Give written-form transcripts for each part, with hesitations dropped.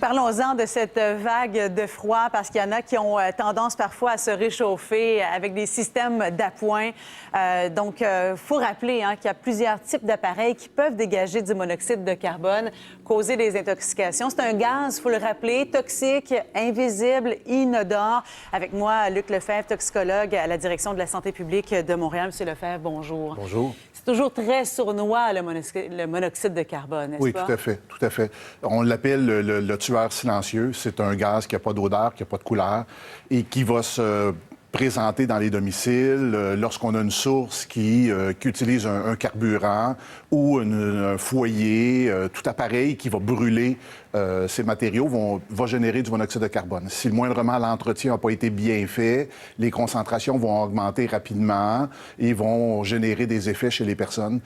Parlons-en de cette vague de froid parce qu'il y en a qui ont tendance parfois à se réchauffer avec des systèmes d'appoint. Donc, il faut rappeler qu'il y a plusieurs types d'appareils qui peuvent dégager du monoxyde de carbone, causer des intoxications. C'est un gaz, il faut le rappeler, toxique, invisible, inodore. Avec moi, Luc Lefebvre, toxicologue à la Direction de la santé publique de Montréal. Monsieur Lefebvre, bonjour. Bonjour. C'est toujours très sournois, le monoxyde de carbone, n'est-ce pas? Oui, tout à fait, tout à fait. On l'appelle le tueur silencieux. C'est un gaz qui n'a pas d'odeur, qui n'a pas de couleur et qui va se présenter dans les domiciles lorsqu'on a une source qui utilise un carburant ou un foyer, tout appareil qui va brûler ces matériaux va générer du monoxyde de carbone. Si le moindrement l'entretien n'a pas été bien fait, les concentrations vont augmenter rapidement et vont générer des effets chez les personnes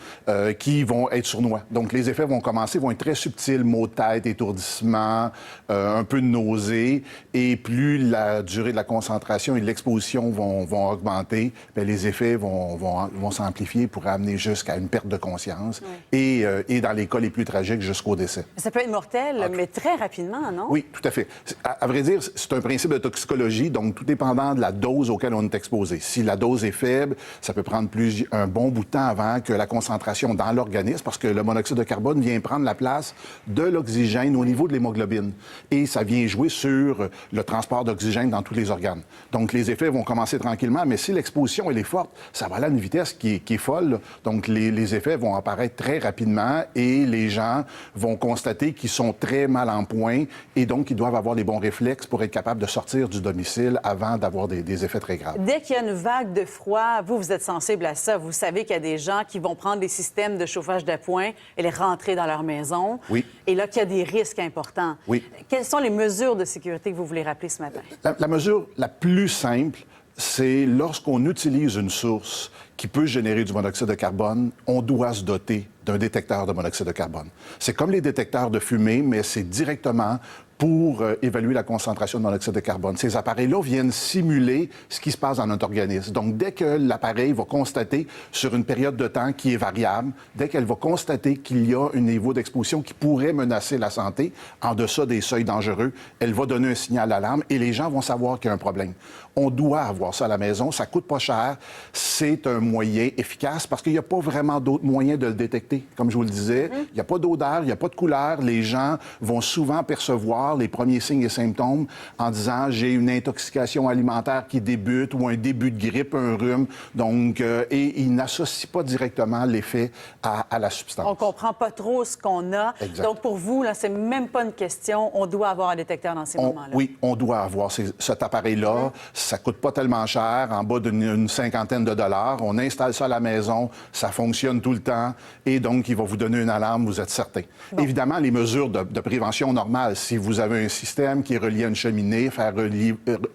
qui vont être sournois. Donc, les effets vont être très subtils, maux de tête, étourdissement, un peu de nausée. Et plus la durée de la concentration et de l'exposition vont augmenter, bien, les effets vont s'amplifier pour amener jusqu'à une perte de conscience et dans les cas les plus tragiques, jusqu'au décès. Ça peut être mortel, mais très rapidement, non? Oui, tout à fait. À vrai dire, c'est un principe de toxicologie, donc tout dépendant de la dose auquel on est exposé. Si la dose est faible, ça peut prendre un bon bout de temps avant que la concentration dans l'organisme, parce que le monoxyde de carbone vient prendre la place de l'oxygène au niveau de l'hémoglobine. Et ça vient jouer sur le transport d'oxygène dans tous les organes. Donc, les effets vont commencer tranquillement, mais si l'exposition elle est forte, ça va aller à une vitesse qui est folle, là. Donc, les effets vont apparaître très rapidement et les gens vont constater qu'ils sont très mal en point et donc ils doivent avoir les bons réflexes pour être capables de sortir du domicile avant d'avoir des effets très graves. Dès qu'il y a une vague de froid, vous êtes sensible à ça. Vous savez qu'il y a des gens qui vont prendre des systèmes de chauffage d'appoint et les rentrer dans leur maison. Oui. Et là, qu'il y a des risques importants. Oui. Quelles sont les mesures de sécurité que vous voulez rappeler ce matin? La mesure la plus simple, c'est lorsqu'on utilise une source qui peut générer du monoxyde de carbone, on doit se doter d'un détecteur de monoxyde de carbone. C'est comme les détecteurs de fumée, mais c'est directement pour évaluer la concentration de monoxyde de carbone. Ces appareils-là viennent simuler ce qui se passe dans notre organisme. Donc, dès que l'appareil va constater sur une période de temps qui est variable, dès qu'elle va constater qu'il y a un niveau d'exposition qui pourrait menacer la santé, en deçà des seuils dangereux, elle va donner un signal d'alarme et les gens vont savoir qu'il y a un problème. On doit avoir ça à la maison, ça coûte pas cher, c'est un moyen efficace parce qu'il n'y a pas vraiment d'autres moyens de le détecter. Comme je vous le disais, il n'y a pas d'odeur, il n'y a pas de couleur. Les gens vont souvent percevoir les premiers signes et symptômes en disant « j'ai une intoxication alimentaire qui débute » ou un début de grippe, un rhume. Donc, et ils n'associent pas directement l'effet à la substance. On comprend pas trop ce qu'on a. Exact. Donc, pour vous, là, c'est même pas une question. On doit avoir un détecteur dans ces moments-là. Oui, on doit avoir cet appareil-là. Ça coûte pas tellement cher, en bas d'une cinquantaine de dollars. On installe ça à la maison, ça fonctionne tout le temps et donc, il va vous donner une alarme, vous êtes certain. Bon. Évidemment, les mesures de prévention normales, si vous avez un système qui est relié à une cheminée, faire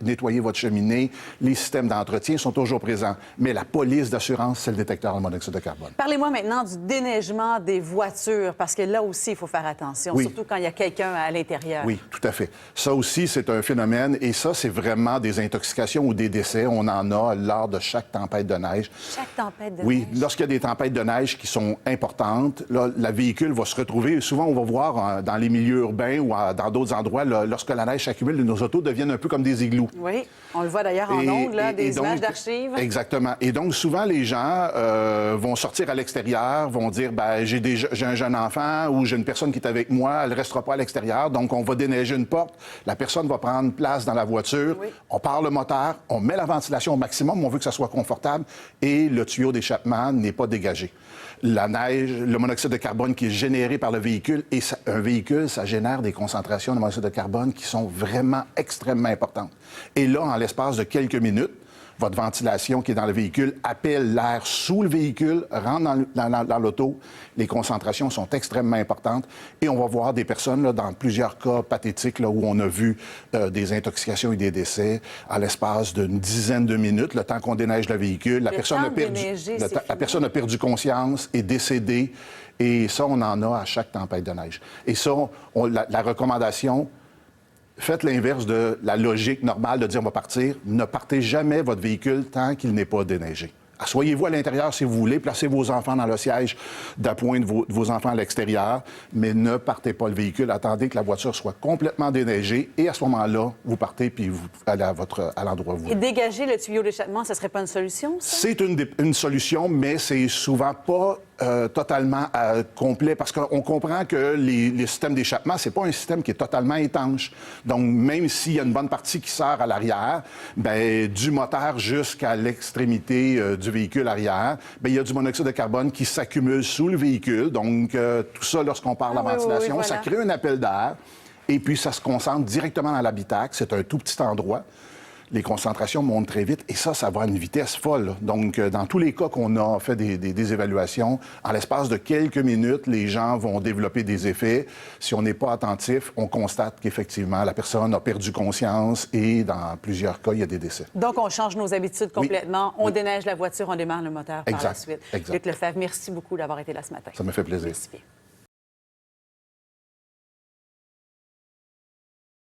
nettoyer votre cheminée, les systèmes d'entretien sont toujours présents. Mais la police d'assurance, c'est le détecteur de monoxyde de carbone. Parlez-moi maintenant du déneigement des voitures, parce que là aussi, il faut faire attention, surtout quand il y a quelqu'un à l'intérieur. Oui, tout à fait. Ça aussi, c'est un phénomène, et ça, c'est vraiment des intoxications ou des décès. On en a lors de chaque tempête de neige. Chaque tempête de neige? Oui, lorsqu'il y a des tempêtes de neige qui sont importantes, là, la véhicule va se retrouver, souvent on va voir dans les milieux urbains ou dans d'autres endroits, là, lorsque la neige s'accumule, nos autos deviennent un peu comme des igloos. Oui, on le voit d'ailleurs en ondes, là, des images d'archives. Exactement. Et donc, souvent, les gens vont sortir à l'extérieur, vont dire, ben, j'ai un jeune enfant ou j'ai une personne qui est avec moi, elle ne restera pas à l'extérieur, donc on va déneiger une porte, la personne va prendre place dans la voiture, on part le moteur, on met la ventilation au maximum, on veut que ça soit confortable et le tuyau d'échappement n'est pas dégagé. La neige, le monoxyde de carbone qui est généré par le véhicule, et un véhicule, ça génère des concentrations de monoxyde de carbone qui sont vraiment extrêmement importantes. Et là, en l'espace de quelques minutes, votre ventilation qui est dans le véhicule appelle l'air sous le véhicule, rentre dans l'auto. Les concentrations sont extrêmement importantes et on va voir des personnes, là, dans plusieurs cas pathétiques là, où on a vu des intoxications et des décès à l'espace d'une dizaine de minutes, le temps qu'on déneige le véhicule. La personne a perdu conscience, est décédée et ça, on en a à chaque tempête de neige. Et ça, la recommandation... Faites l'inverse de la logique normale de dire on va partir. Ne partez jamais votre véhicule tant qu'il n'est pas déneigé. Asseyez-vous à l'intérieur si vous voulez, placez vos enfants dans le siège d'appoint de vos enfants à l'extérieur, mais ne partez pas le véhicule. Attendez que la voiture soit complètement déneigée et à ce moment-là, vous partez puis vous allez à l'endroit où vous voulez. Et dégager le tuyau d'échappement, ce serait pas une solution, ça? C'est une solution, mais c'est souvent pas totalement complet parce qu'on comprend que les systèmes d'échappement, c'est pas un système qui est totalement étanche. Donc, même s'il y a une bonne partie qui sort à l'arrière, bien, du moteur jusqu'à l'extrémité du véhicule arrière, bien, il y a du monoxyde de carbone qui s'accumule sous le véhicule. Donc, tout ça, lorsqu'on parle de ventilation, voilà. ça crée un appel d'air et puis ça se concentre directement dans l'habitacle. C'est un tout petit endroit. Les concentrations montent très vite et ça va à une vitesse folle. Donc, dans tous les cas qu'on a fait des évaluations, en l'espace de quelques minutes, les gens vont développer des effets. Si on n'est pas attentif, on constate qu'effectivement, la personne a perdu conscience et dans plusieurs cas, il y a des décès. Donc, on change nos habitudes complètement. Oui. On déneige la voiture, on démarre le moteur par la suite. Exact. Luc Lefebvre, merci beaucoup d'avoir été là ce matin. Ça me fait plaisir. Merci bien.